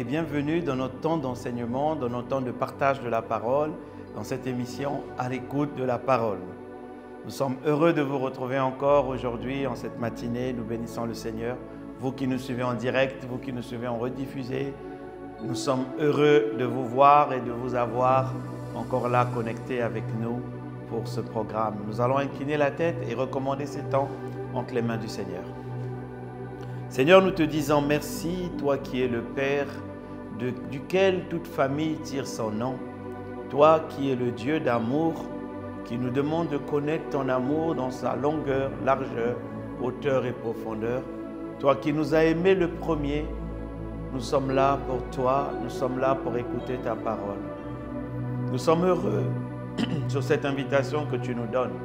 bienvenue dans notre temps d'enseignement, dans notre temps de partage de la parole, dans cette émission « À l'écoute de la parole ». Nous sommes heureux de vous retrouver encore aujourd'hui en cette matinée. Nous bénissons le Seigneur. Vous qui nous suivez en direct, vous qui nous suivez en rediffusé, nous sommes heureux de vous voir et de vous avoir encore là connectés avec nous pour ce programme. Nous allons incliner la tête et recommander ces temps entre les mains du Seigneur. Seigneur, nous te disons merci, toi qui es le Père, duquel toute famille tire son nom. Toi qui es le Dieu d'amour, qui nous demande de connaître ton amour dans sa longueur, largeur, hauteur et profondeur. Toi qui nous as aimés le premier, nous sommes là pour toi, nous sommes là pour écouter ta parole. Nous sommes heureux sur cette invitation que tu nous donnes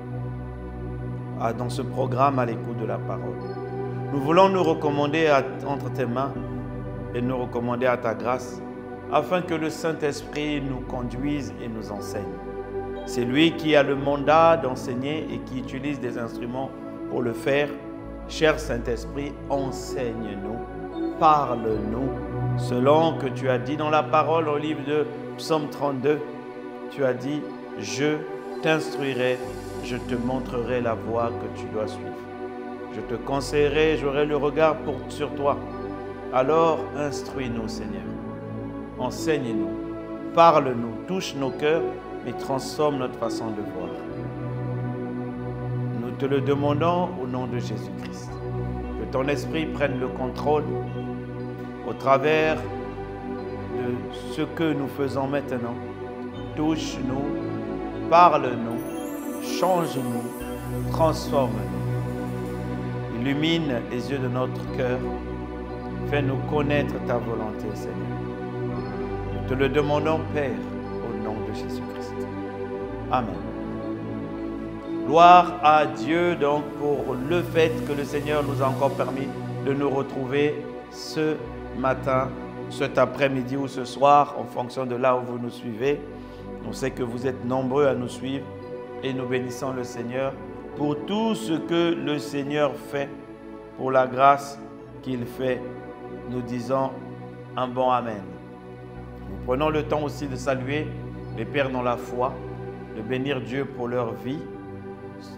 dans ce programme à l'écoute de la parole. Nous voulons nous recommander entre tes mains et nous recommander à ta grâce afin que le Saint-Esprit nous conduise et nous enseigne. C'est lui qui a le mandat d'enseigner et qui utilise des instruments pour le faire. Cher Saint-Esprit, enseigne-nous, parle-nous, selon que tu as dit dans la parole au livre de Psaume 32. Tu as dit, je t'instruirai, je te montrerai la voie que tu dois suivre. Je te conseillerai, j'aurai le regard sur toi. Alors, instruis-nous, Seigneur. Enseigne-nous, parle-nous, touche nos cœurs et transforme notre façon de voir. Nous te le demandons au nom de Jésus-Christ. Que ton esprit prenne le contrôle au travers de ce que nous faisons maintenant. Touche-nous, parle-nous, change-nous, transforme-nous. Illumine les yeux de notre cœur. Fais-nous connaître ta volonté, Seigneur. Nous te le demandons, Père, au nom de Jésus-Christ. Amen. Gloire à Dieu donc pour le fait que le Seigneur nous a encore permis de nous retrouver ce matin, cet après-midi ou ce soir, en fonction de là où vous nous suivez. On sait que vous êtes nombreux à nous suivre et nous bénissons le Seigneur pour tout ce que le Seigneur fait, pour la grâce qu'il fait. Nous disons un bon Amen. Nous prenons le temps aussi de saluer les pères dans la foi, de bénir Dieu pour leur vie,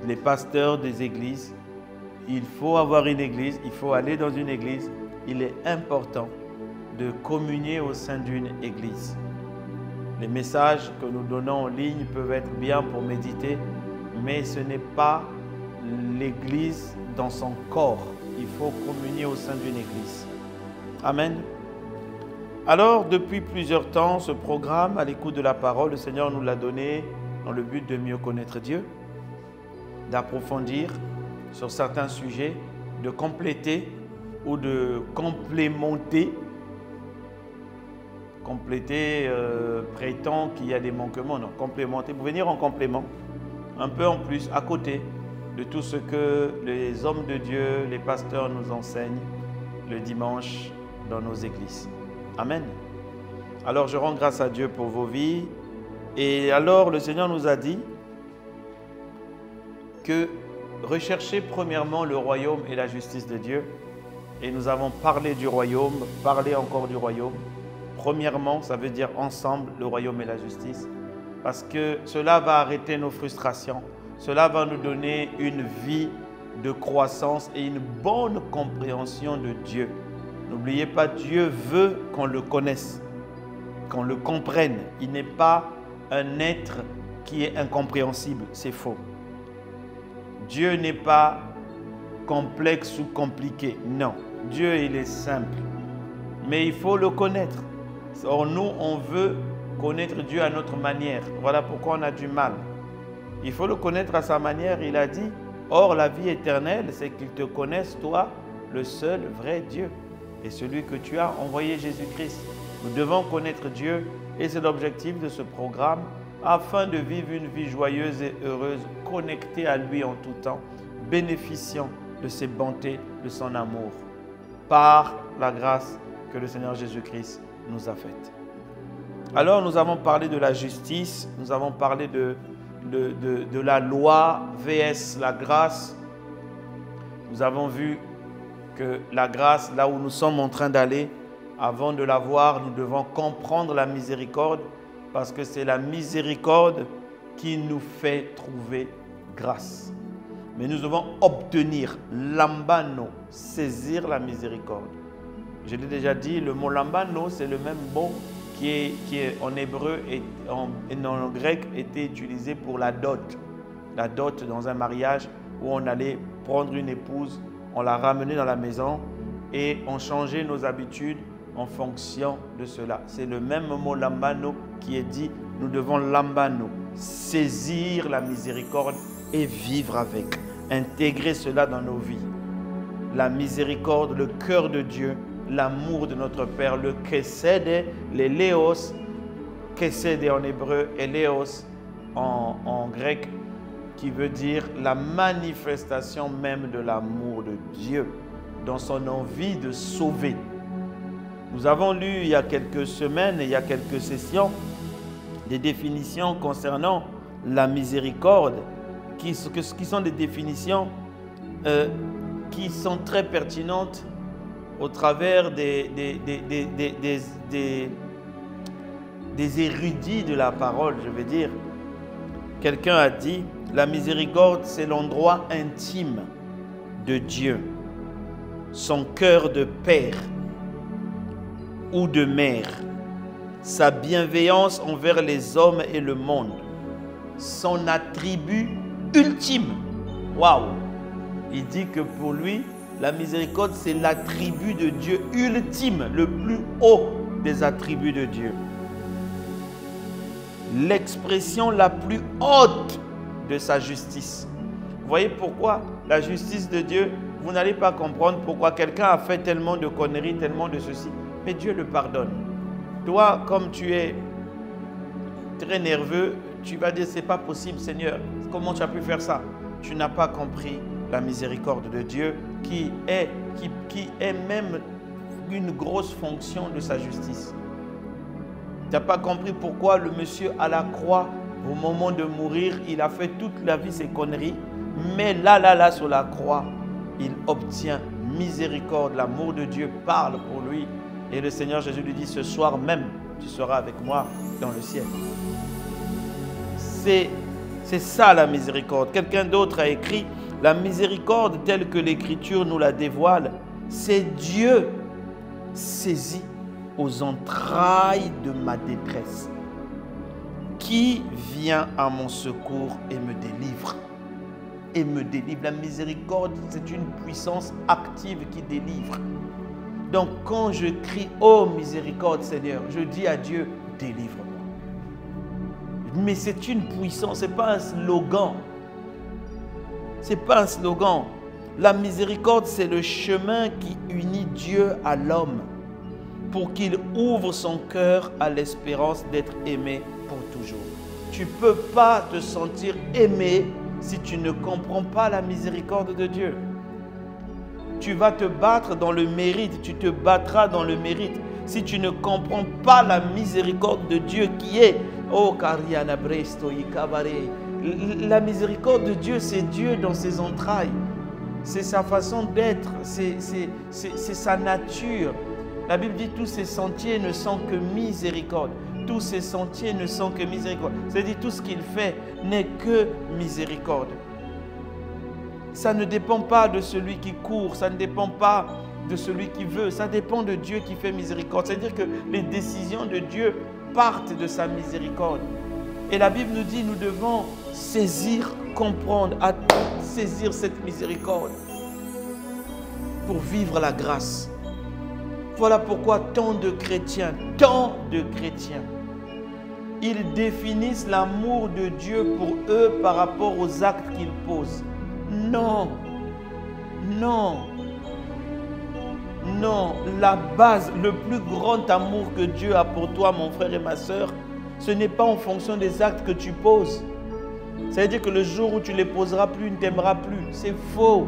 les pasteurs des églises. Il faut avoir une église, il faut aller dans une église. Il est important de communier au sein d'une église. Les messages que nous donnons en ligne peuvent être bien pour méditer, mais ce n'est pas l'église dans son corps. Il faut communier au sein d'une église. Amen. Alors, depuis plusieurs temps, ce programme, à l'écoute de la parole, le Seigneur nous l'a donné dans le but de mieux connaître Dieu, d'approfondir sur certains sujets, de compléter ou de complémenter. Compléter prétend qu'il y a des manquements. Non, complémenter, pour venir en complément, un peu en plus, à côté de tout ce que les hommes de Dieu, les pasteurs nous enseignent le dimanche dans nos églises. Amen. Alors, je rends grâce à Dieu pour vos vies. Et alors, le Seigneur nous a dit que recherchez premièrement le royaume et la justice de Dieu. Et nous avons parlé du royaume, parlé encore du royaume. Premièrement, ça veut dire ensemble, le royaume et la justice. Parce que cela va arrêter nos frustrations. Cela va nous donner une vie de croissance et une bonne compréhension de Dieu. N'oubliez pas, Dieu veut qu'on le connaisse, qu'on le comprenne. Il n'est pas un être qui est incompréhensible, c'est faux. Dieu n'est pas complexe ou compliqué, non. Dieu, il est simple, mais il faut le connaître. Or, nous, on veut connaître Dieu à notre manière. Voilà pourquoi on a du mal. Il faut le connaître à sa manière. Il a dit, or la vie éternelle, c'est qu'ils te connaissent, toi, le seul vrai Dieu. Et celui que tu as envoyé, Jésus-Christ. Nous devons connaître Dieu et c'est l'objectif de ce programme afin de vivre une vie joyeuse et heureuse, connectée à lui en tout temps, bénéficiant de ses bontés, de son amour, par la grâce que le Seigneur Jésus-Christ nous a faite. Alors, nous avons parlé de la justice, nous avons parlé de la loi vs la grâce. Nous avons vu que la grâce, là où nous sommes en train d'aller, avant de la voir, nous devons comprendre la miséricorde parce que c'est la miséricorde qui nous fait trouver grâce. Mais nous devons obtenir lambano, saisir la miséricorde. Je l'ai déjà dit, le mot lambano, c'est le même mot qui est en hébreu et en grec était utilisé pour la dot. La dot dans un mariage où on allait prendre une épouse, on la ramenait dans la maison et on changeait nos habitudes en fonction de cela. C'est le même mot lambano qui est dit, nous devons lambano, saisir la miséricorde et vivre avec, intégrer cela dans nos vies. La miséricorde, le cœur de Dieu, l'amour de notre Père, le kesed, les léos, kesed en hébreu et léos en grec, qui veut dire la manifestation même de l'amour de Dieu dans son envie de sauver. Nous avons lu il y a quelques semaines, il y a quelques sessions, des définitions concernant la miséricorde, qui sont des définitions qui sont très pertinentes au travers des érudits de la parole, je veux dire. Quelqu'un a dit, la miséricorde, c'est l'endroit intime de Dieu, son cœur de père ou de mère, sa bienveillance envers les hommes et le monde, son attribut ultime. Waouh! Il dit que pour lui, la miséricorde, c'est l'attribut de Dieu ultime, le plus haut des attributs de Dieu. L'expression la plus haute de sa justice. Vous voyez pourquoi la justice de Dieu, vous n'allez pas comprendre pourquoi quelqu'un a fait tellement de conneries, tellement de ceci, mais Dieu le pardonne. Toi, comme tu es très nerveux, tu vas dire, c'est pas possible Seigneur, comment tu as pu faire ça? Tu n'as pas compris la miséricorde de Dieu qui est même une grosse fonction de sa justice. Tu n'as pas compris pourquoi le monsieur à la croix, au moment de mourir, il a fait toute la vie ses conneries, mais là, sur la croix, il obtient miséricorde. L'amour de Dieu parle pour lui. Et le Seigneur Jésus lui dit, ce soir même, tu seras avec moi dans le ciel. C'est ça la miséricorde. Quelqu'un d'autre a écrit, la miséricorde telle que l'Écriture nous la dévoile, c'est Dieu saisi aux entrailles de ma détresse, qui vient à mon secours et me délivre. Et me délivre. La miséricorde, c'est une puissance active qui délivre. Donc quand je crie, oh miséricorde Seigneur, je dis à Dieu, délivre-moi. Mais c'est une puissance, ce n'est pas un slogan. Ce n'est pas un slogan. La miséricorde, c'est le chemin qui unit Dieu à l'homme pour qu'il ouvre son cœur à l'espérance d'être aimé pour toujours. Tu ne peux pas te sentir aimé si tu ne comprends pas la miséricorde de Dieu. Tu vas te battre dans le mérite, tu te battras dans le mérite si tu ne comprends pas la miséricorde de Dieu qui est oh Kariana Bresto Ikabare. La miséricorde de Dieu, c'est Dieu dans ses entrailles. C'est sa façon d'être, c'est sa nature. La Bible dit tous ses sentiers ne sont que miséricorde. Tous ses sentiers ne sont que miséricorde. C'est-à-dire tout ce qu'il fait n'est que miséricorde. Ça ne dépend pas de celui qui court, ça ne dépend pas de celui qui veut, ça dépend de Dieu qui fait miséricorde. C'est-à-dire que les décisions de Dieu partent de sa miséricorde. Et la Bible nous dit, nous devons saisir, comprendre, saisir cette miséricorde pour vivre la grâce. Voilà pourquoi tant de chrétiens, ils définissent l'amour de Dieu pour eux par rapport aux actes qu'ils posent. Non, non, non. La base, le plus grand amour que Dieu a pour toi, mon frère et ma soeur, ce n'est pas en fonction des actes que tu poses. Ça veut dire que le jour où tu ne les poseras plus, il ne t'aimera plus. C'est faux.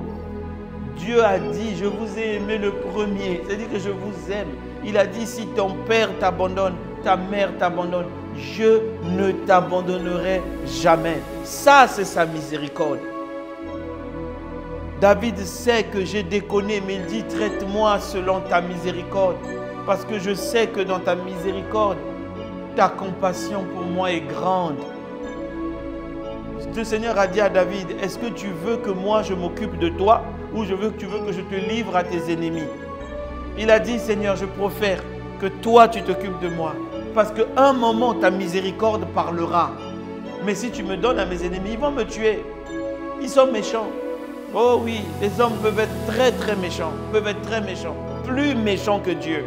Dieu a dit, je vous ai aimé le premier. C'est-à-dire que je vous aime. Il a dit, si ton père t'abandonne, ta mère t'abandonne, je ne t'abandonnerai jamais. Ça, c'est sa miséricorde. David sait que j'ai déconné, mais il dit, traite-moi selon ta miséricorde. parce que je sais que dans ta miséricorde, ta compassion pour moi est grande. Le Seigneur a dit à David, est-ce que tu veux que moi je m'occupe de toi ou tu veux que je te livre à tes ennemis? Il a dit, Seigneur, je préfère que toi tu t'occupes de moi. Parce qu'à un moment, ta miséricorde parlera. Mais si tu me donnes à mes ennemis, ils vont me tuer. Ils sont méchants. Oh oui, les hommes peuvent être très très méchants. Peuvent être très méchants. Plus méchants que Dieu.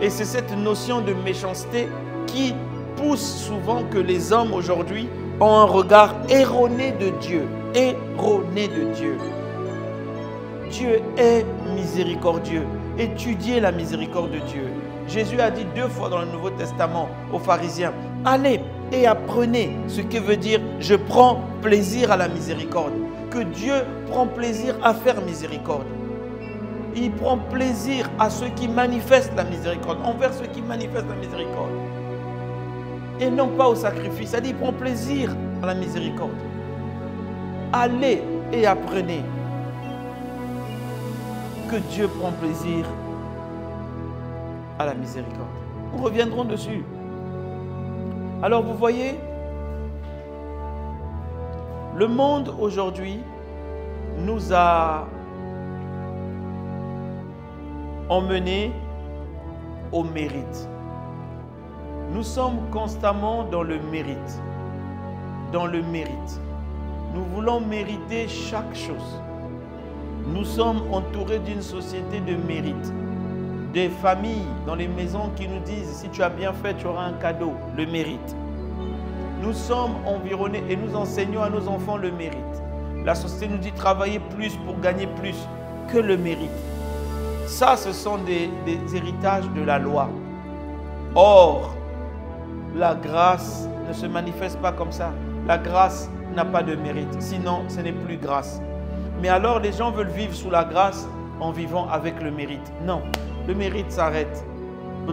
Et c'est cette notion de méchanceté qui pousse souvent que les hommes aujourd'hui ont un regard erroné de Dieu. Erroné de Dieu. Dieu est miséricordieux. Étudiez la miséricorde de Dieu. Jésus a dit 2 fois dans le Nouveau Testament aux pharisiens, allez et apprenez ce que veut dire je prends plaisir à la miséricorde. Que Dieu prend plaisir à faire miséricorde. Il prend plaisir à ceux qui manifestent la miséricorde, envers ceux qui manifestent la miséricorde. Et non pas au sacrifice. Ça dit, il prend plaisir à la miséricorde. Allez et apprenez que Dieu prend plaisir à la miséricorde. Nous reviendrons dessus. Alors vous voyez, le monde aujourd'hui nous a emmenés au mérite. Nous sommes constamment dans le mérite. Dans le mérite. Nous voulons mériter chaque chose. Nous sommes entourés d'une société de mérite. Des familles dans les maisons qui nous disent si tu as bien fait, tu auras un cadeau, le mérite. Nous sommes environnés et nous enseignons à nos enfants le mérite. La société nous dit travailler plus pour gagner plus que le mérite. Ça, ce sont des héritages de la loi. Or, la grâce ne se manifeste pas comme ça. La grâce n'a pas de mérite, sinon ce n'est plus grâce. Mais alors les gens veulent vivre sous la grâce en vivant avec le mérite. Non. Le mérite s'arrête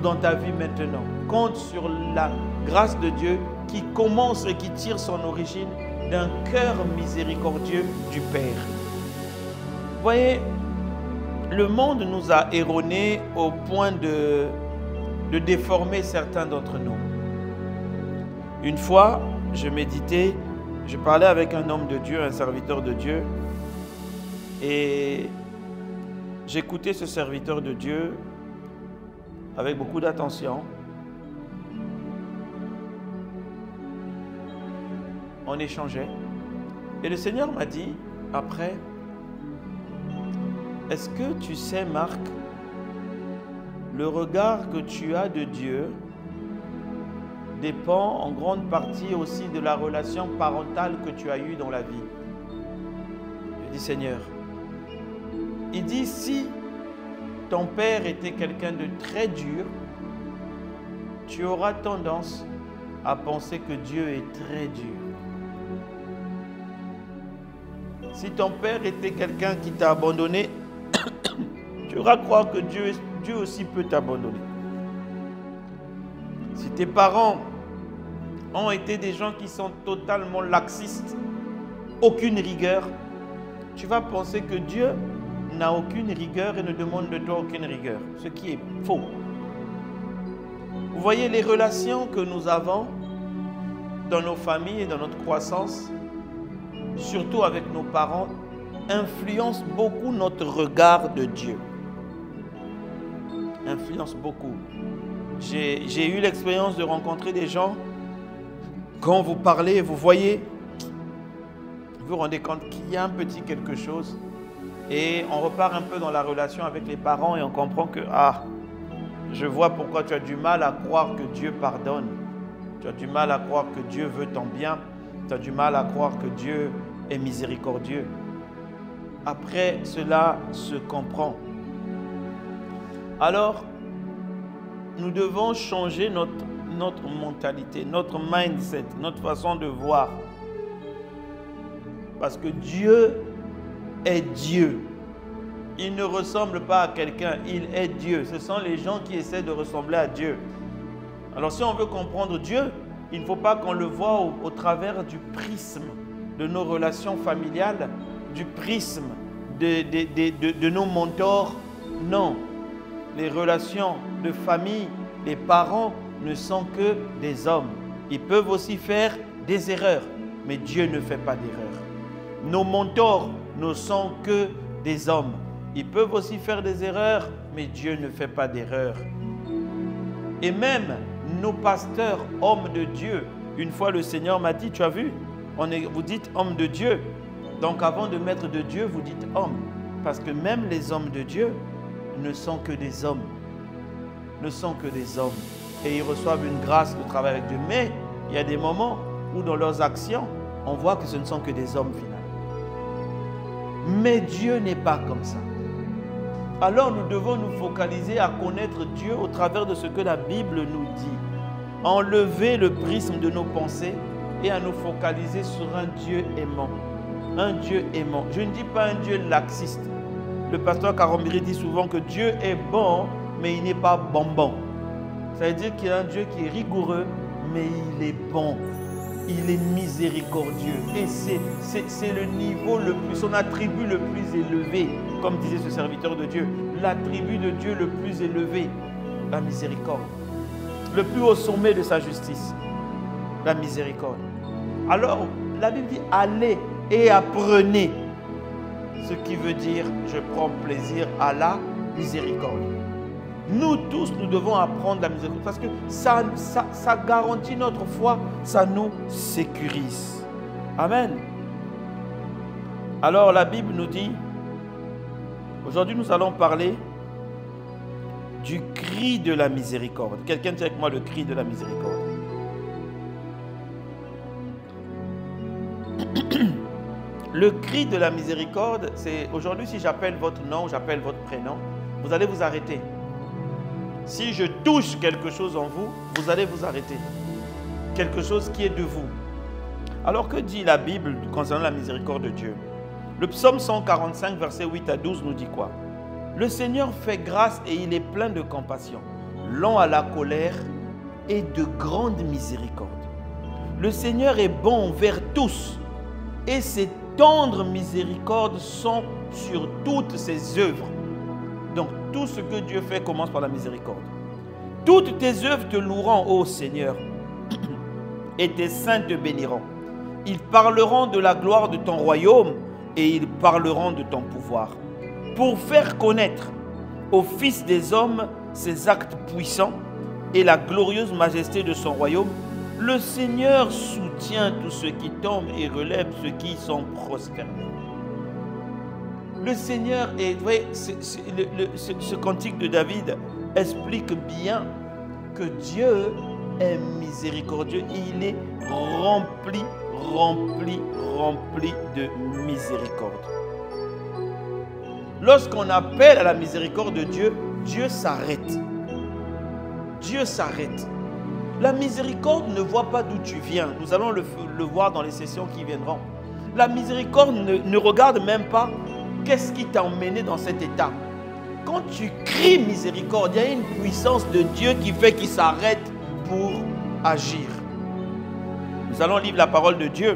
dans ta vie maintenant. Compte sur la grâce de Dieu qui commence et qui tire son origine d'un cœur miséricordieux du Père. Vous voyez, le monde nous a erronés au point de déformer certains d'entre nous. Une fois, je méditais, je parlais avec un homme de Dieu, un serviteur de Dieu, et j'écoutais ce serviteur de Dieu avec beaucoup d'attention. On échangeait. Et le Seigneur m'a dit, après, est-ce que tu sais, Marc, le regard que tu as de Dieu dépend en grande partie aussi de la relation parentale que tu as eue dans la vie. Je dis, Seigneur, il dit, si ton père était quelqu'un de très dur, tu auras tendance à penser que Dieu est très dur. Si ton père était quelqu'un qui t'a abandonné, tu auras croire que Dieu aussi peut t'abandonner. Si tes parents ont été des gens qui sont totalement laxistes, aucune rigueur, tu vas penser que Dieu n'a aucune rigueur et ne demande de toi aucune rigueur, ce qui est faux. Vous voyez, les relations que nous avons dans nos familles et dans notre croissance, surtout avec nos parents, influencent beaucoup notre regard de Dieu. Influence beaucoup. J'ai eu l'expérience de rencontrer des gens, quand vous parlez, vous voyez, vous vous rendez compte qu'il y a un petit quelque chose et on repart un peu dans la relation avec les parents et on comprend que, ah, je vois pourquoi tu as du mal à croire que Dieu pardonne. Tu as du mal à croire que Dieu veut ton bien. Tu as du mal à croire que Dieu est miséricordieux. Après, cela se comprend. Alors, nous devons changer notre mentalité, notre mindset, notre façon de voir. Parce que Dieu est Dieu. Il ne ressemble pas à quelqu'un, il est Dieu. Ce sont les gens qui essaient de ressembler à Dieu. Alors si on veut comprendre Dieu, il ne faut pas qu'on le voie au travers du prisme de nos relations familiales, du prisme de nos mentors. Non. les relations de famille, les parents ne sont que des hommes. Ils peuvent aussi faire des erreurs, mais Dieu ne fait pas d'erreurs. Nos mentors ne sont que des hommes. Ils peuvent aussi faire des erreurs, mais Dieu ne fait pas d'erreurs. Et même nos pasteurs, hommes de Dieu, une fois le Seigneur m'a dit, tu as vu, vous dites homme de Dieu. Donc avant de mettre de Dieu, vous dites homme. Parce que même les hommes de Dieu ne sont que des hommes. Ne sont que des hommes. Et ils reçoivent une grâce de travail avec Dieu. Mais il y a des moments où dans leurs actions, on voit que ce ne sont que des hommes finalement. Mais Dieu n'est pas comme ça. Alors nous devons nous focaliser à connaître Dieu au travers de ce que la Bible nous dit. Enlever le prisme de nos pensées et à nous focaliser sur un Dieu aimant. Un Dieu aimant. Je ne dis pas un Dieu laxiste. Le pasteur Karambiri dit souvent que Dieu est bon, mais il n'est pas bonbon. Ça veut dire qu'il y a un Dieu qui est rigoureux, mais il est bon. Il est miséricordieux. Et c'est le niveau le plus, son attribut le plus élevé, comme disait ce serviteur de Dieu. L'attribut de Dieu le plus élevé, la miséricorde. Le plus haut sommet de sa justice, la miséricorde. Alors, la Bible dit, allez et apprenez. Ce qui veut dire, je prends plaisir à la miséricorde. Nous tous, nous devons apprendre la miséricorde parce que ça garantit notre foi, ça nous sécurise. Amen. Alors la Bible nous dit, aujourd'hui nous allons parler du cri de la miséricorde. Quelqu'un dit avec moi le cri de la miséricorde. Le cri de la miséricorde, c'est aujourd'hui si j'appelle votre nom, j'appelle votre prénom, vous allez vous arrêter. Si je touche quelque chose en vous, vous allez vous arrêter. Quelque chose qui est de vous. Alors que dit la Bible concernant la miséricorde de Dieu? Le psaume 145, versets 8 à 12 nous dit quoi? Le Seigneur fait grâce et il est plein de compassion, lent à la colère et de grande miséricorde. Le Seigneur est bon envers tous et ses tendres miséricordes sont sur toutes ses œuvres. Donc, tout ce que Dieu fait commence par la miséricorde. Toutes tes œuvres te loueront, ô Seigneur, et tes saints te béniront. Ils parleront de la gloire de ton royaume et ils parleront de ton pouvoir. Pour faire connaître aux fils des hommes ses actes puissants et la glorieuse majesté de son royaume, le Seigneur soutient tous ceux qui tombent et relève ceux qui sont prosternés. Le Seigneur, et vous voyez, ce cantique de David explique bien que Dieu est miséricordieux. Il est rempli de miséricorde. Lorsqu'on appelle à la miséricorde de Dieu, Dieu s'arrête. Dieu s'arrête. La miséricorde ne voit pas d'où tu viens. Nous allons le voir dans les sessions qui viendront. La miséricorde ne regarde même pas qu'est-ce qui t'a emmené dans cet état. Quand tu cries miséricorde, il y a une puissance de Dieu qui fait qu'il s'arrête pour agir. Nous allons lire la parole de Dieu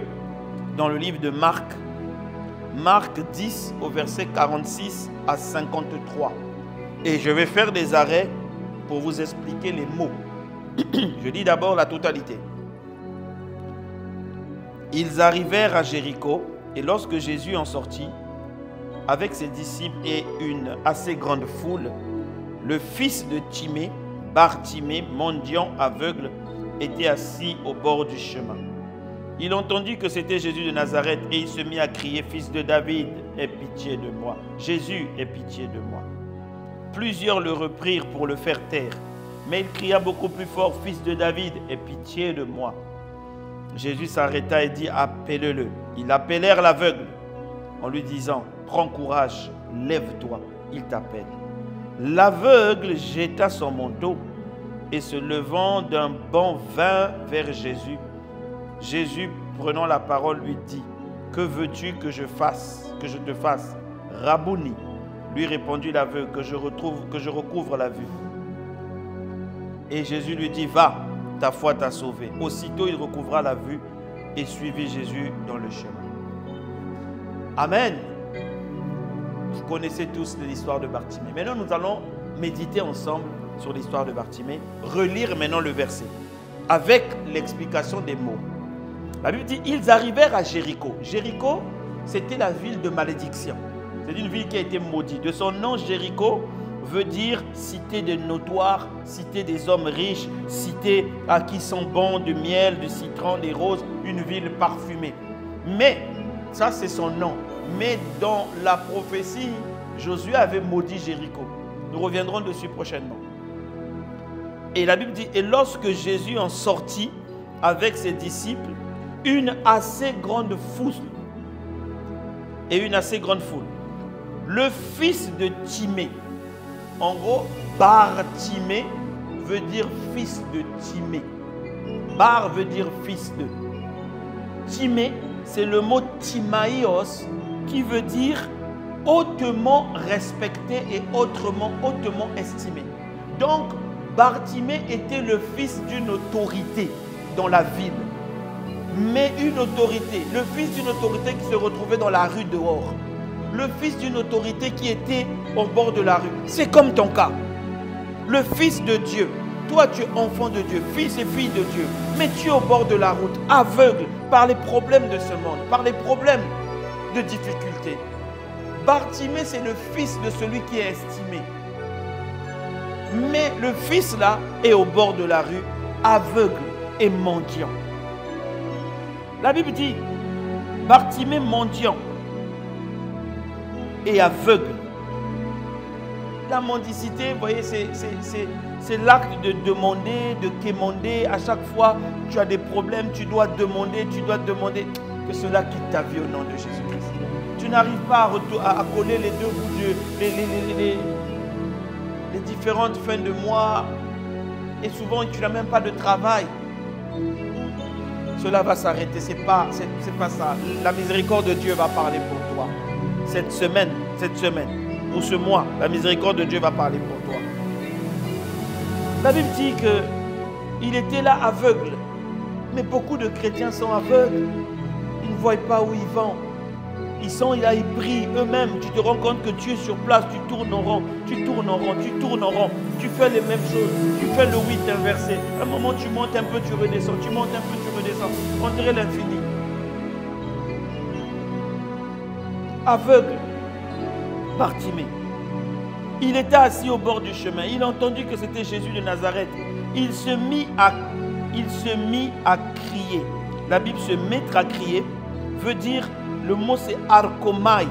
dans le livre de Marc. Marc 10 au verset 46 à 53. Et je vais faire des arrêts pour vous expliquer les mots. Je lis d'abord la totalité. Ils arrivèrent à Jéricho et lorsque Jésus en sortit, avec ses disciples et une assez grande foule, le fils de Timée, Bartimée, mendiant aveugle, était assis au bord du chemin. Il entendit que c'était Jésus de Nazareth et il se mit à crier, « Fils de David, aie pitié de moi. Jésus, aie pitié de moi. » Plusieurs le reprirent pour le faire taire, mais il cria beaucoup plus fort, « Fils de David, aie pitié de moi. » Jésus s'arrêta et dit, « Appelez-le. » Ils appelèrent l'aveugle en lui disant, « Prends courage, lève-toi, il t'appelle. » L'aveugle jeta son manteau et se levant d'un bond vint vers Jésus. Jésus, prenant la parole, lui dit, « Que veux-tu que je te fasse, Rabouni ?» Lui répondit l'aveugle, que je recouvre la vue. Et Jésus lui dit, « Va, ta foi t'a sauvé. » Aussitôt il recouvra la vue et suivit Jésus dans le chemin. Amen. Vous connaissez tous l'histoire de Bartimée. Maintenant, nous allons méditer ensemble sur l'histoire de Bartimée, relire maintenant le verset avec l'explication des mots. La Bible dit, ils arrivèrent à Jéricho. Jéricho, c'était la ville de malédiction. C'est une ville qui a été maudite. De son nom, Jéricho veut dire cité des notoires, cité des hommes riches, cité à qui sont bons de miel, de citron, des roses, une ville parfumée. Mais, ça c'est son nom. Mais dans la prophétie, Josué avait maudit Jéricho. Nous reviendrons dessus prochainement. Et la Bible dit, et lorsque Jésus en sortit avec ses disciples, une assez grande foule, le fils de Timée, en gros, Bartimée veut dire fils de Timée. Bar veut dire fils de. Timée, c'est le mot Timaïos qui veut dire hautement respecté et hautement estimé. Donc, Bartimée était le fils d'une autorité dans la ville. Mais une autorité, le fils d'une autorité qui se retrouvait dans la rue dehors. Le fils d'une autorité qui était au bord de la rue. C'est comme ton cas. Le fils de Dieu. Toi, tu es enfant de Dieu, fils et fille de Dieu. Mais tu es au bord de la route, aveugle par les problèmes de ce monde, par les problèmes de difficulté. Bartimée, c'est le fils de celui qui est estimé. Mais le fils là est au bord de la rue, aveugle et mendiant. La Bible dit, Bartimée mendiant et aveugle. La mendicité, vous voyez, c'est l'acte de demander, de quémander. À chaque fois, tu as des problèmes, tu dois demander que cela quitte ta vie au nom de Jésus-Christ. Tu n'arrives pas à coller les deux bouts les différentes fins de mois et souvent tu n'as même pas de travail. Cela va s'arrêter, c'est pas ça. La miséricorde de Dieu va parler pour toi. Cette semaine, ou ce mois, la miséricorde de Dieu va parler pour toi. La Bible dit qu'il était là aveugle. Mais beaucoup de chrétiens sont aveugles. Ils ne voient pas où ils vont. Ils sont là, ils prient eux-mêmes. Tu te rends compte que tu es sur place, tu tournes en rond, tu fais les mêmes choses. Tu fais le 8 inversé. À un moment, tu montes un peu, tu redescends. Tu montes un peu, tu redescends. On dirait l'infini. Aveugle, Bartimée. Il était assis au bord du chemin. Il a entendu que c'était Jésus de Nazareth. Il se mit à crier. La Bible se mettre à crier veut dire, le mot c'est arkomai.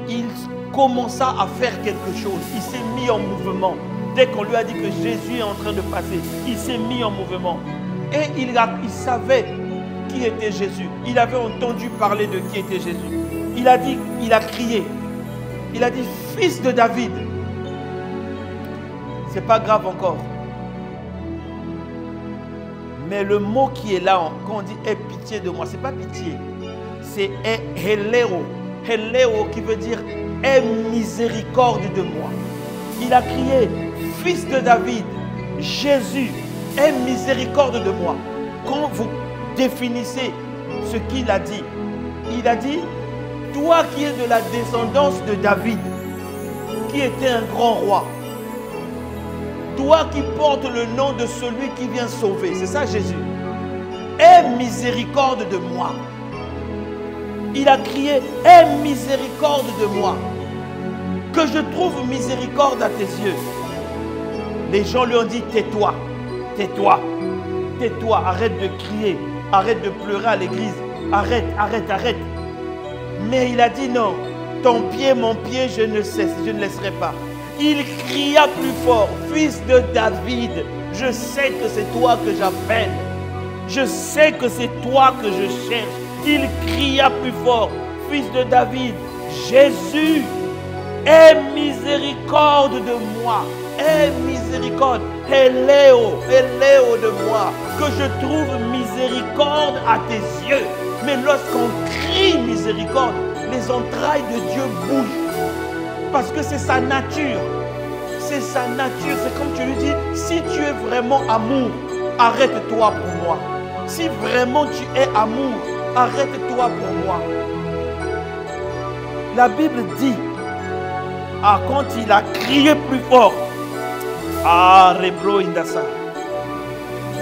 Il commença à faire quelque chose. Il s'est mis en mouvement. Dès qu'on lui a dit que Jésus est en train de passer, il s'est mis en mouvement. Et il savait qui était Jésus. Il avait entendu parler de qui était Jésus. Il a crié. Il a dit, fils de David. C'est pas grave encore. Mais le mot qui est là, quand on dit aie pitié de moi, c'est pas pitié. C'est Héléo. Héléo qui veut dire aie miséricorde de moi. Il a crié, fils de David, Jésus, aie miséricorde de moi. Quand vous définissez ce qu'il a dit, il a dit, toi qui es de la descendance de David, qui était un grand roi, toi qui portes le nom de celui qui vient sauver, c'est ça Jésus, aie miséricorde de moi. Il a crié, aie miséricorde de moi, que je trouve miséricorde à tes yeux. Les gens lui ont dit, tais-toi, tais-toi, tais-toi, arrête de crier, arrête de pleurer à l'église, arrête. Mais il a dit non, ton pied, mon pied, je ne laisserai pas. Il cria plus fort, fils de David, je sais que c'est toi que j'appelle. Je sais que c'est toi que je cherche. Il cria plus fort, fils de David, Jésus, aie miséricorde de moi. Aie miséricorde, Héléo de moi, que je trouve miséricorde à tes yeux. Mais lorsqu'on crie miséricorde, les entrailles de Dieu bougent. Parce que c'est sa nature. C'est sa nature. C'est comme tu lui dis, si tu es vraiment amour, arrête-toi pour moi. Si vraiment tu es amour, arrête-toi pour moi. La Bible dit, quand il a crié plus fort, Ah, Rebro Indasa.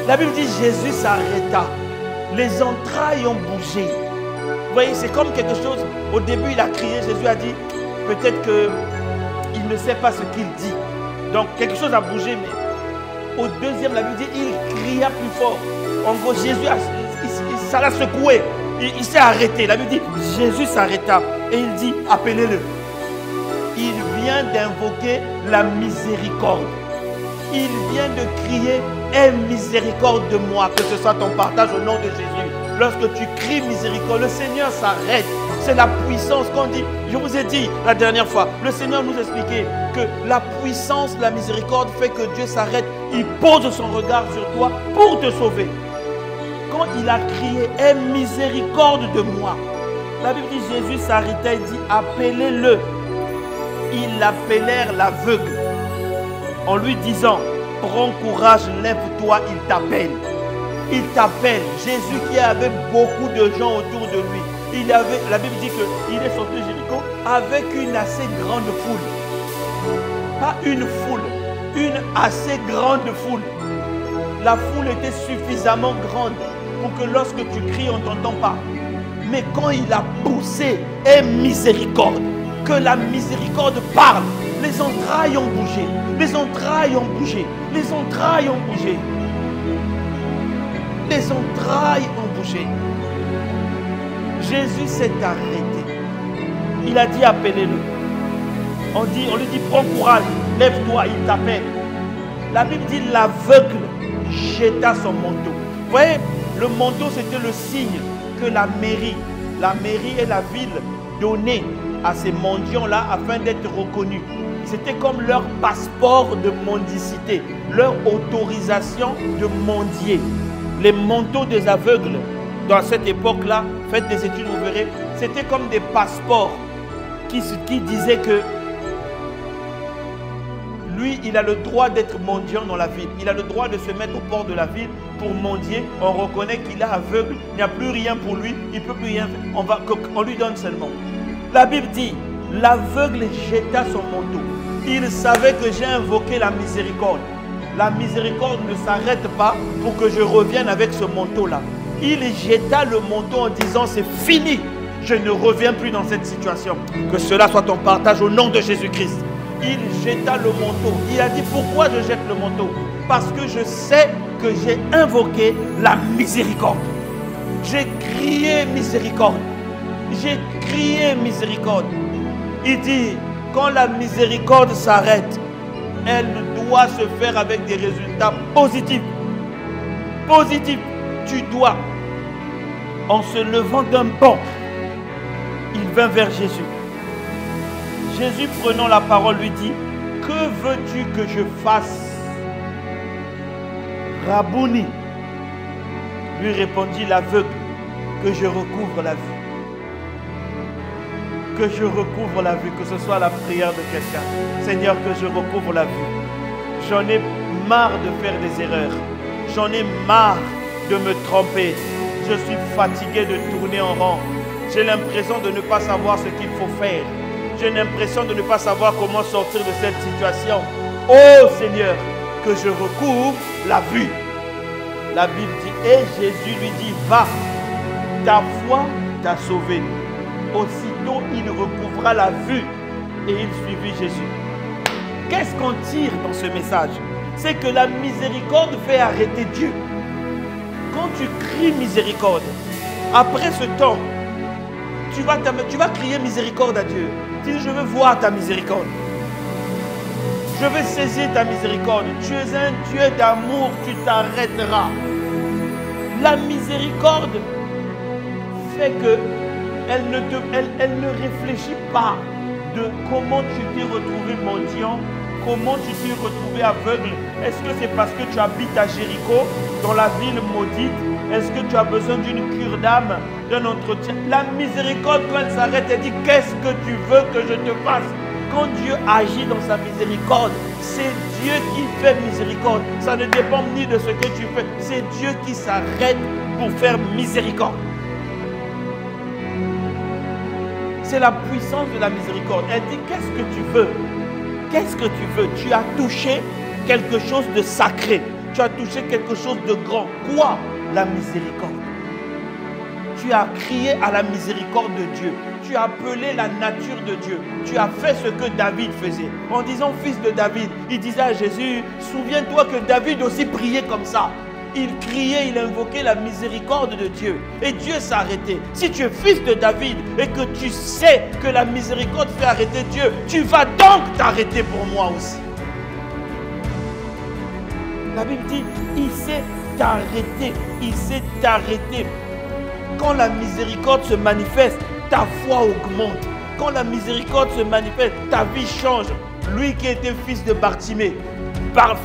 La Bible dit Jésus s'arrêta. Les entrailles ont bougé. Vous voyez, c'est comme quelque chose. Au début, il a crié. Jésus a dit, peut-être qu'il ne sait pas ce qu'il dit. Donc, quelque chose a bougé. Mais au deuxième, la Bible dit, il cria plus fort. En gros, Jésus, ça l'a secoué. Il s'est arrêté. La Bible dit, Jésus s'arrêta. Et il dit, appelez-le. Il vient d'invoquer la miséricorde. Il vient de crier, aie miséricorde de moi, que ce soit ton partage au nom de Jésus. Lorsque tu cries miséricorde, le Seigneur s'arrête. C'est la puissance qu'on dit. Je vous ai dit la dernière fois, le Seigneur nous expliquait que la puissance, la miséricorde fait que Dieu s'arrête. Il pose son regard sur toi pour te sauver. Quand il a crié, aie miséricorde de moi, la Bible dit, Jésus s'arrêta et dit, appelez-le. Ils l'appelèrent l'aveugle en lui disant, prends courage, lève-toi, il t'appelle. Il t'appelle. Jésus qui avait beaucoup de gens autour de lui. La Bible dit qu'il est sorti de Jéricho avec une assez grande foule. Pas une foule, une assez grande foule. La foule était suffisamment grande pour que lorsque tu cries, on ne t'entend pas. Mais quand il a poussé, aie miséricorde, que la miséricorde parle, les entrailles ont bougé, les entrailles ont bougé, les entrailles ont bougé. Les entrailles ont bougé. Jésus s'est arrêté. Il a dit, appelez-le. On lui dit, prends courage, lève-toi, il t'appelle. La Bible dit, l'aveugle jeta son manteau. Vous voyez, le manteau, c'était le signe que la mairie et la ville donnaient à ces mendiants-là afin d'être reconnus. C'était comme leur passeport de mendicité, leur autorisation de mendier. Les manteaux des aveugles, dans cette époque-là, faites des études, vous verrez, c'était comme des passeports qui disaient que lui, il a le droit d'être mendiant dans la ville. Il a le droit de se mettre au port de la ville pour mendier. On reconnaît qu'il est aveugle, il n'y a plus rien pour lui, il ne peut plus rien faire. On lui donne seulement. La Bible dit, l'aveugle jeta son manteau. Il savait que j'ai invoqué la miséricorde. La miséricorde ne s'arrête pas pour que je revienne avec ce manteau-là. Il jeta le manteau en disant, c'est fini. Je ne reviens plus dans cette situation. Que cela soit ton partage au nom de Jésus-Christ. Il jeta le manteau. Il a dit, pourquoi je jette le manteau? Parce que je sais que j'ai invoqué la miséricorde. J'ai crié miséricorde. J'ai crié miséricorde. Il dit, quand la miséricorde s'arrête, elle doit se faire avec des résultats positifs. Positifs. Tu dois, en se levant d'un bond, il vint vers Jésus. Jésus, prenant la parole, lui dit, que veux-tu que je fasse? Rabouni, lui répondit l'aveugle, que je recouvre la vue. Que je recouvre la vue, que ce soit la prière de quelqu'un. Seigneur, que je recouvre la vue. J'en ai marre de faire des erreurs. J'en ai marre de me tromper. Je suis fatigué de tourner en rond. J'ai l'impression de ne pas savoir ce qu'il faut faire. J'ai l'impression de ne pas savoir comment sortir de cette situation. Oh Seigneur, que je recouvre la vue. La Bible dit, et Jésus lui dit, va, ta foi t'a sauvé. Aussitôt, il recouvra la vue et il suivit Jésus. Qu'est-ce qu'on tire dans ce message? C'est que la miséricorde fait arrêter Dieu. Quand tu cries miséricorde, après ce temps, tu vas crier miséricorde à Dieu. Tu dis, je veux voir ta miséricorde. Je veux saisir ta miséricorde. Tu es un Dieu d'amour, tu t'arrêteras. La miséricorde fait que elle ne réfléchit pas de comment tu t'es retrouvé mendiant, comment tu t'es retrouvé aveugle. Est-ce que c'est parce que tu habites à Jéricho, dans la ville maudite? Est-ce que tu as besoin d'une cure d'âme, d'un entretien? La miséricorde, quand elle s'arrête, elle dit, qu'est-ce que tu veux que je te fasse? Quand Dieu agit dans sa miséricorde, c'est Dieu qui fait miséricorde. Ça ne dépend ni de ce que tu fais. C'est Dieu qui s'arrête pour faire miséricorde. C'est la puissance de la miséricorde. Elle dit, qu'est-ce que tu veux? Qu'est-ce que tu veux? Tu as touché, quelque chose de sacré. Tu as touché quelque chose de grand. Quoi? La miséricorde. Tu as crié à la miséricorde de Dieu. Tu as appelé la nature de Dieu. Tu as fait ce que David faisait. En disant fils de David, il disait à Jésus, souviens-toi que David aussi priait comme ça. Il criait, il invoquait la miséricorde de Dieu. Et Dieu s'est arrêté. Si tu es fils de David et que tu sais que la miséricorde fait arrêter Dieu, tu vas donc t'arrêter pour moi aussi. La Bible dit, il sait t'arrêter. Il sait t'arrêter. Quand la miséricorde se manifeste, ta foi augmente. Quand la miséricorde se manifeste, ta vie change. Lui qui était fils de Bartimée,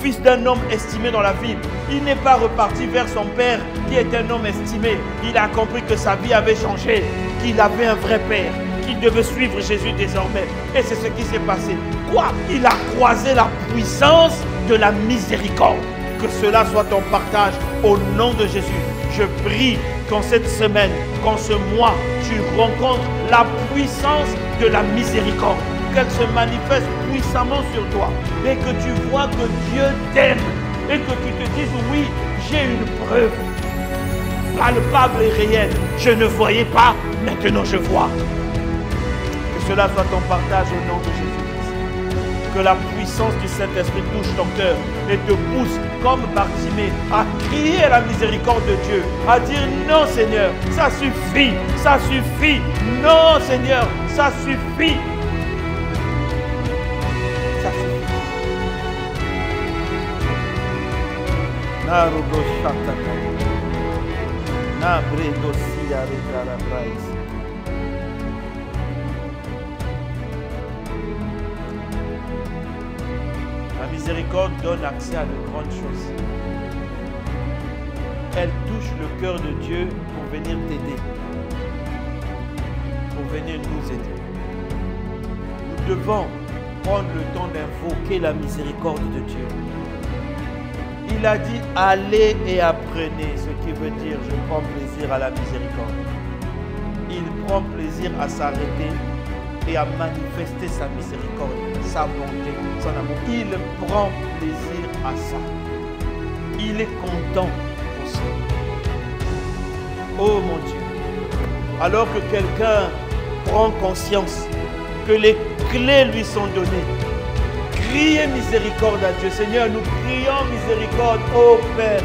fils d'un homme estimé dans la ville, il n'est pas reparti vers son père qui est un homme estimé. Il a compris que sa vie avait changé, qu'il avait un vrai père, qu'il devait suivre Jésus désormais. Et c'est ce qui s'est passé. Quoi? Il a croisé la puissance de la miséricorde. Que cela soit ton partage au nom de Jésus. Je prie qu'en cette semaine, qu'en ce mois, tu rencontres la puissance de la miséricorde. Qu'elle se manifeste puissamment sur toi. Et que tu vois que Dieu t'aime. Et que tu te dises, oui, j'ai une preuve palpable et réelle. Je ne voyais pas, maintenant je vois. Que cela soit ton partage au nom de Jésus-Christ. Que la puissance du Saint-Esprit touche ton cœur et te pousse, comme Bartimée, à crier à la miséricorde de Dieu, à dire non Seigneur, ça suffit, ça suffit, non Seigneur, ça suffit. Ça suffit. La miséricorde donne accès à de grandes choses. Elle touche le cœur de Dieu pour venir t'aider, pour venir nous aider. Nous devons prendre le temps d'invoquer la miséricorde de Dieu. Il a dit, allez et apprenez, ce qui veut dire, je prends plaisir à la miséricorde. Il prend plaisir à s'arrêter et à manifester sa miséricorde, sa bonté, son amour. Il prend plaisir à ça. Il est content pour ça. Oh mon Dieu. Alors que quelqu'un prend conscience que les clés lui sont données, criez miséricorde à Dieu. Seigneur, nous crions miséricorde, ô Père.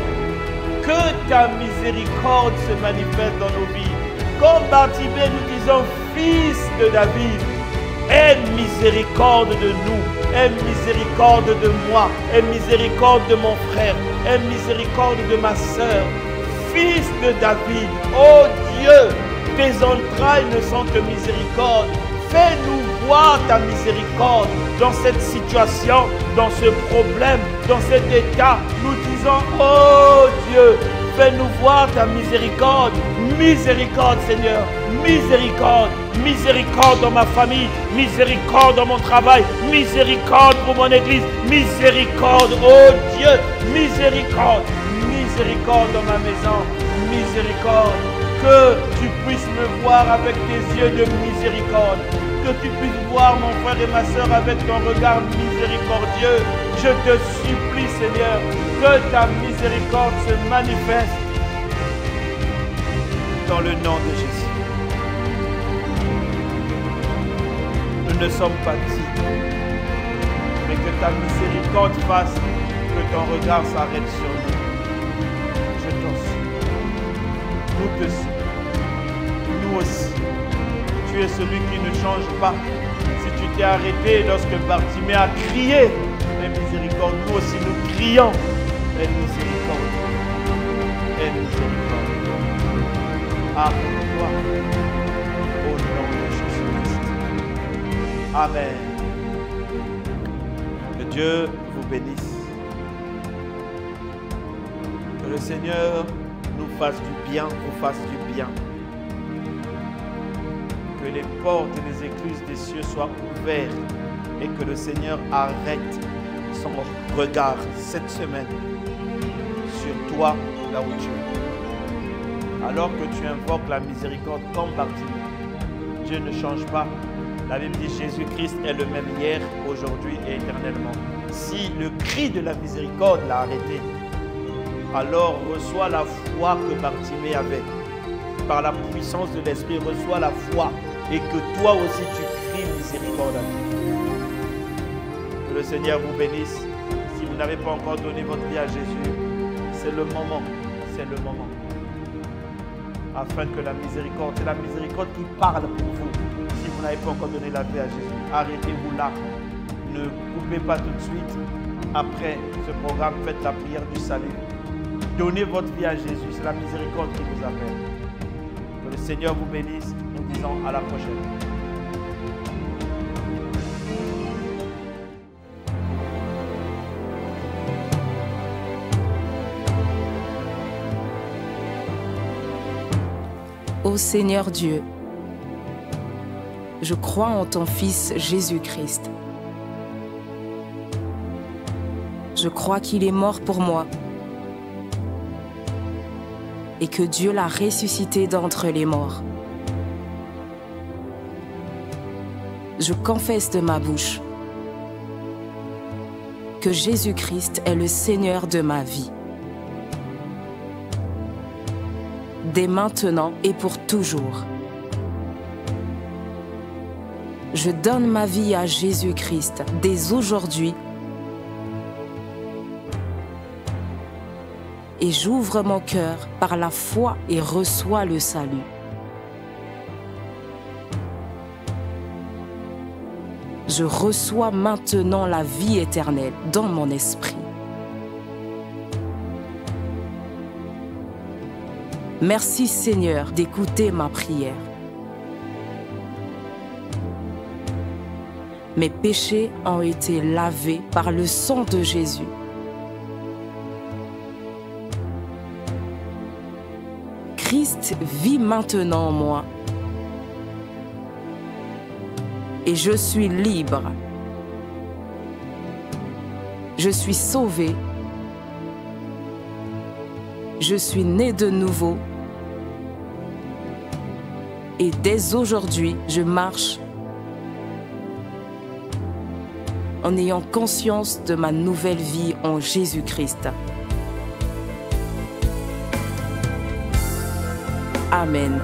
Que ta miséricorde se manifeste dans nos vies. Comme Bartimée, nous disons, fils de David, aie miséricorde de nous, aie miséricorde de moi, aie miséricorde de mon frère, aie miséricorde de ma sœur. Fils de David, ô Dieu, tes entrailles ne sont que miséricorde. Fais-nous voir ta miséricorde dans cette situation, dans ce problème, dans cet état. Nous disons, oh Dieu, fais-nous voir ta miséricorde. Miséricorde, Seigneur. Miséricorde. Miséricorde dans ma famille. Miséricorde dans mon travail. Miséricorde pour mon église. Miséricorde, oh Dieu. Miséricorde. Miséricorde dans ma maison. Miséricorde. Que tu puisses me voir avec tes yeux de miséricorde. Que tu puisses voir mon frère et ma soeur avec ton regard miséricordieux. Je te supplie, Seigneur, que ta miséricorde se manifeste dans le nom de Jésus. Nous ne sommes pas dignes, mais que ta miséricorde fasse que ton regard s'arrête sur nous. Je t'en supplie. Nous te supplions. Nous aussi. Tu es celui qui ne change pas. Si tu t'es arrêté lorsque Bartimée a crié, aie miséricorde, nous aussi nous crions, aie miséricorde. Aie miséricorde. Arrête-toi au nom de Jésus-Christ. Amen. Que Dieu vous bénisse. Que le Seigneur nous fasse du bien, vous fasse du bien. Que les portes et les écluses des cieux soient ouvertes et que le Seigneur arrête son regard cette semaine sur toi, là où tu es. Alors que tu invoques la miséricorde comme Bartimée, Dieu ne change pas. La Bible dit Jésus-Christ est le même hier, aujourd'hui et éternellement. Si le cri de la miséricorde l'a arrêté, alors reçois la foi que Bartimée avait. Par la puissance de l'Esprit, reçois la foi et que toi aussi tu cries miséricorde à Dieu. Que le Seigneur vous bénisse. Si vous n'avez pas encore donné votre vie à Jésus, c'est le moment, afin que la miséricorde, c'est la miséricorde qui parle pour vous. Si vous n'avez pas encore donné la vie à Jésus, arrêtez-vous là. Ne coupez pas tout de suite. Après ce programme, faites la prière du salut. Donnez votre vie à Jésus, c'est la miséricorde qui vous appelle. Que le Seigneur vous bénisse. Nous disons à la prochaine. Ô Seigneur Dieu, je crois en ton Fils Jésus-Christ. Je crois qu'il est mort pour moi et que Dieu l'a ressuscité d'entre les morts. Je confesse de ma bouche que Jésus-Christ est le Seigneur de ma vie. Dès maintenant et pour toujours. Je donne ma vie à Jésus-Christ dès aujourd'hui et j'ouvre mon cœur par la foi et reçois le salut. Je reçois maintenant la vie éternelle dans mon esprit. Merci Seigneur d'écouter ma prière. Mes péchés ont été lavés par le sang de Jésus. Christ vit maintenant en moi. Et je suis libre. Je suis sauvé. Je suis né de nouveau. Et dès aujourd'hui, je marche en ayant conscience de ma nouvelle vie en Jésus-Christ. Amen.